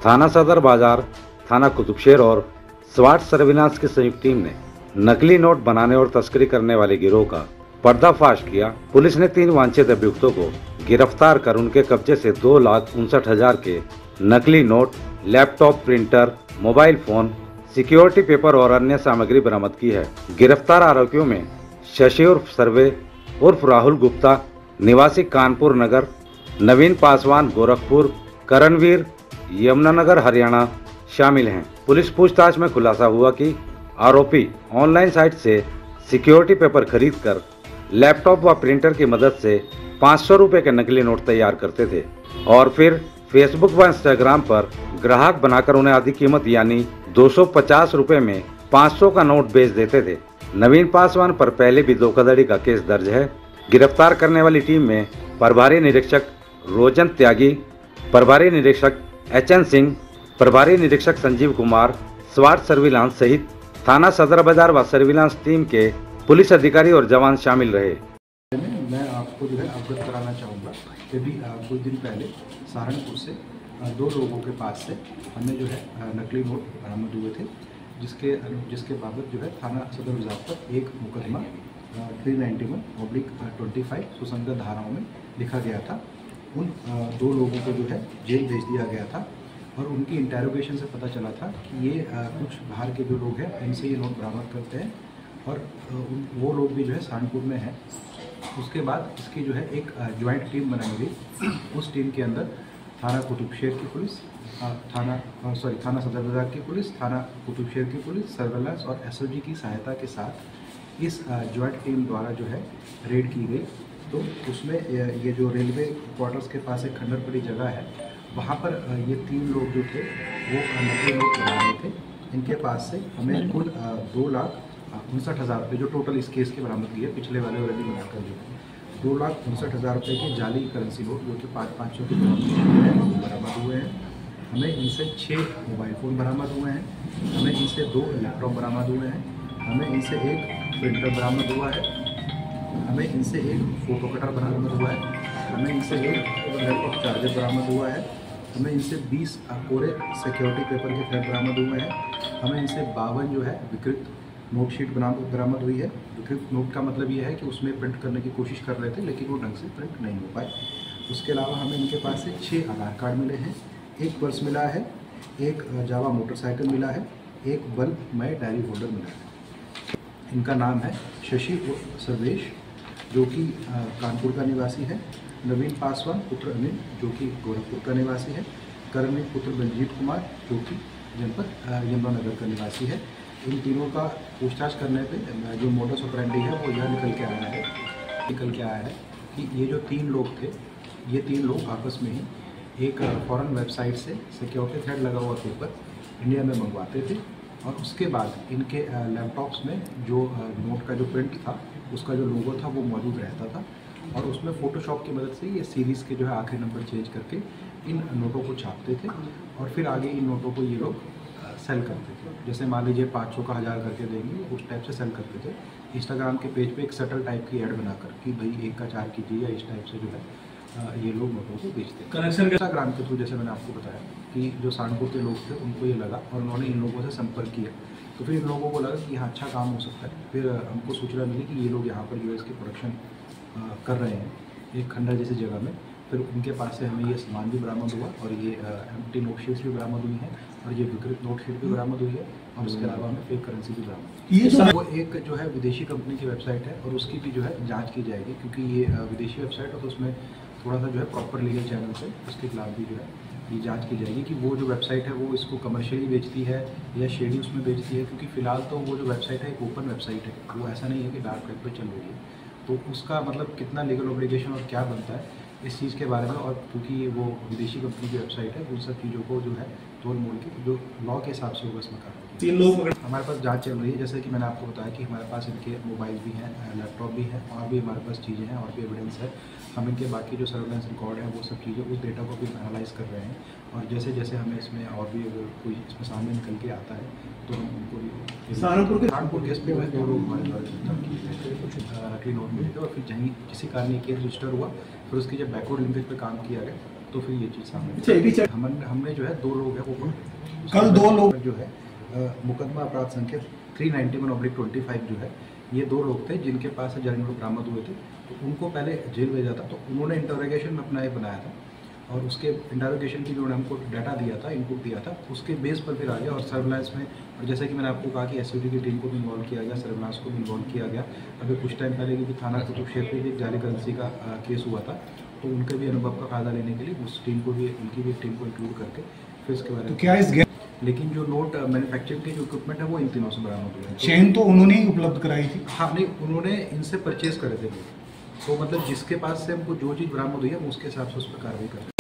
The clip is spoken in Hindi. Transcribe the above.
थाना सदर बाजार, थाना कुतुबशेर और स्वाट सर्विलांस की संयुक्त टीम ने नकली नोट बनाने और तस्करी करने वाले गिरोह का पर्दाफाश किया। पुलिस ने 3 वांछित अभियुक्तों को गिरफ्तार कर उनके कब्जे से 2,59,000 के नकली note, laptop, printer, mobile phone, security paper और अन्य सामग्री बरामद की है। गिरफ्तार आरोपियों में शशि उर्फ सर्वे उर्फ राहुल गुप्ता निवासी कानपुर नगर, नवीन पासवान गोरखपुर, करणवीर यमुनानगर हरियाणा शामिल हैं। पुलिस पूछताछ में खुलासा हुआ कि आरोपी ऑनलाइन साइट से सिक्योरिटी पेपर खरीदकर लैपटॉप व प्रिंटर की मदद से 500 रुपए के नकली नोट तैयार करते थे और फिर फेसबुक व इंस्टाग्राम पर ग्राहक बनाकर उन्हें आधी कीमत यानी 250 रुपए में 500 का नोट बेच देते थे। नवीन पासवान पर पहले भी धोखाधड़ी का केस दर्ज है। गिरफ्तार करने वाली टीम में प्रभारी निरीक्षक रोजन त्यागी, प्रभारी निरीक्षक HN सिंह, प्रभारी निरीक्षक संजीव कुमार, स्वाट सर्विलांस सहित थाना सदर बाजार व सर्विलांस टीम के पुलिस अधिकारी और जवान शामिल रहे। मैं आपको जो है अवगत कराना चाहूँगा कि भी कुछ दिन पहले सहारनपुर से 2 लोगों के पास से हमें जो है नकली नोट बरामद हुए थे, जिसके बाबत जो है थाना सदर बाजार पर एक मुकदमा 391/25 सुसंगत धाराओं में लिखा गया था। उन 2 लोगों को जो है जेल भेज दिया गया था और उनकी इंटेरोगेशन से पता चला था कि ये कुछ बाहर के जो लोग हैं इनसे ये नोट बरामद करते हैं और वो लोग भी जो है सहारनपुर में हैं। उसके बाद इसकी जो है एक ज्वाइंट टीम बनाई गई। उस टीम के अंदर थाना कुतुबशेर की पुलिस, थाना सदर बाजार की पुलिस, थाना कुतुबशेर की पुलिस, सर्विलांस और SOG की सहायता के साथ इस ज्वाइंट टीम द्वारा जो है रेड की गई। तो उसमें ये जो रेलवे क्वार्टर्स के पास एक खंडर पड़ी जगह है, वहाँ पर ये 3 लोग जो थे वो नकली नोट बना रहे थे। इनके पास से हमें कुल 2,59,000 रुपये जो टोटल इस केस के बरामद की है, पिछले वाले ऑलरेडी बनाकर जो है 2,59,000 रुपये के जाली करेंसी नोट जो कि 500 के बरामद हुए हैं। हमें इनसे 6 मोबाइल फ़ोन बरामद हुए हैं। हमें इनसे 2 लैपटॉप बरामद हुए हैं। हमें इनसे एक प्रिंटर बरामद हुआ है। हमें इनसे एक फ़ोटो कटर बरामद हुआ है। हमें इनसे एक लैपटॉप चार्जर बरामद हुआ है। हमें इनसे 20 कोरे सिक्योरिटी पेपर के फ्रेम बरामद हुए हैं। हमें इनसे 52 जो है विकृत नोट शीट बरामद हुई है। विकृत नोट का मतलब ये है कि उसमें प्रिंट करने की कोशिश कर रहे थे लेकिन वो ढंग से प्रिंट नहीं हो पाए। उसके अलावा हमें इनके पास से 6 आधार कार्ड मिले हैं, एक पर्स मिला है, एक जावा मोटरसाइकिल मिला है, एक बल्ब मय डायरी होल्डर मिला है। इनका नाम है शशि उर्फ सर्वेश जो कि कानपुर का निवासी है, नवीन पासवान पुत्र अनिल जो कि गोरखपुर का निवासी है, करणवीर पुत्र बलजीत कुमार जो कि जनपद यमुनानगर का निवासी है। इन तीनों का पूछताछ करने पे जो मोडस ऑपरेंडी है वो यह निकल के आया है कि ये जो 3 लोग थे, ये 3 लोग आपस में ही एक फॉरेन वेबसाइट से सिक्योरिटी थ्रेड लगा हुआ पेपर इंडिया में मंगवाते थे और उसके बाद इनके लैपटॉप्स में जो नोट का जो प्रिंट था उसका जो लोगो था वो मौजूद रहता था और उसमें फ़ोटोशॉप की मदद से ये सीरीज़ के जो है आखिरी नंबर चेंज करके इन नोटों को छापते थे और फिर आगे इन नोटों को ये लोग सेल करते थे। जैसे मान लीजिए 500 का 1000 करके देंगे, उस टाइप से सेल करते थे। इंस्टाग्राम के पेज पे एक सटल टाइप की ऐड बनाकर कि भाई 1 का 4 कीजिए या इस टाइप से जो है ये लोग नोटों को बेचते हैं। कनेक्शन इंस्टाग्राम के थ्रू जैसे मैंने आपको बताया कि जो सहारनपुर के लोग थे उनको ये लगा और उन्होंने इन लोगों से संपर्क किया। तो फिर इन लोगों को लगा कि यहाँ अच्छा काम हो सकता है। फिर हमको सूचना मिली कि ये लोग यहाँ पर US की प्रोडक्शन कर रहे हैं एक खंडर जैसी जगह में। फिर उनके पास से हमें ये सामान भी बरामद हुआ और ये एम्प्टी नोट शीट्स भी बरामद हुई हैं और ये विकृत नोट शीट भी बरामद हुई है और उसके अलावा हमें फेक करेंसी भी बरामद। वो एक जो है विदेशी कंपनी की वेबसाइट है और उसकी भी जो है जांच की जाएगी क्योंकि ये विदेशी वेबसाइट है तो उसमें थोड़ा सा जो है प्रॉपर लीगल चैनल से उसके खिलाफ भी जो है ये जांच की जाएगी कि वो जो वेबसाइट है वो इसको कमर्शियली बेचती है या शेडी उसमें बेचती है। क्योंकि फ़िलहाल तो वो जो वेबसाइट है एक ओपन वेबसाइट है, वो ऐसा नहीं है कि डार्क वेब पर चल रही है। तो उसका मतलब कितना लीगल ऑब्लिगेशन और क्या बनता है इस चीज़ के बारे में, और क्योंकि वो विदेशी कंपनी की वेबसाइट है उन सब चीज़ों को जो है तोड़ मोड़ के जो लॉ के हिसाब से होगा इसमें कार्रवाई। 3 लोग हमारे पास जांच चल रही है। जैसे कि मैंने आपको बताया कि हमारे पास इनके मोबाइल भी हैं, लैपटॉप भी हैं और भी हमारे पास चीज़ें हैं और भी एविडेंस है। हम इनके बाकी जो सर्वेलेंस रिकॉर्ड है वो सब चीज़ें उस डेटा को भी एनालाइज कर रहे हैं और जैसे जैसे हमें इसमें और भी अगर कोई इसमें सामने निकल के आता है तो हम उनको भी सहारनपुर केस पे 2 लोग हमारे द्वारा गिरफ्तार किए थे, नकली नोट मिले थे और फिर जहीं किसी कारण ये केस रजिस्टर हुआ फिर उसकी जब बैकवर्ड लिंकेज पर काम किया गया तो फिर ये चीज़ सामने अच्छा, ये भी हमने जो है 2 लोग हैं वो पकड़े। कल 2 लोग जो है मुकदमा अपराध संख्या 391/25 जो है, ये 2 लोग थे जिनके पास से जाली नोट बरामद हुए थे। तो उनको पहले जेल भेजा था, तो उन्होंने इंटरोगेशन अपना ये बनाया था और उसके इंटरोगेशन की जो हमको डाटा दिया था, इनपुट दिया था, उसके बेस पर फिर आ गया और सर्विलांस में, और जैसे कि मैंने आपको कहा कि एसयूटी की टीम को भी इन्वॉल्व किया गया, सर्विलांस को भी इन्वॉल्व किया गया। अभी कुछ टाइम पहले की थाना कुतुब क्षेत्र में एक जाली करेंसी का केस हुआ था, तो उनके भी अनुभव का फायदा लेने के लिए उस टीम को भी, उनकी भी टीम को इंक्लूड करके फिर इसके बारे में। तो क्या इस लेकिन जो नोट मैन्युफैक्चरिंग के जो इक्विपमेंट है वो इन तीनों से बरामद हुए हैं। चेन तो उन्होंने ही उपलब्ध कराई थी। हाँ नहीं, उन्होंने इनसे परचेज करे थे लोग, तो मतलब जिसके पास से हमको जो चीज़ बरामद हुई है हम उसके हिसाब से उस पर कार्रवाई करते हैं।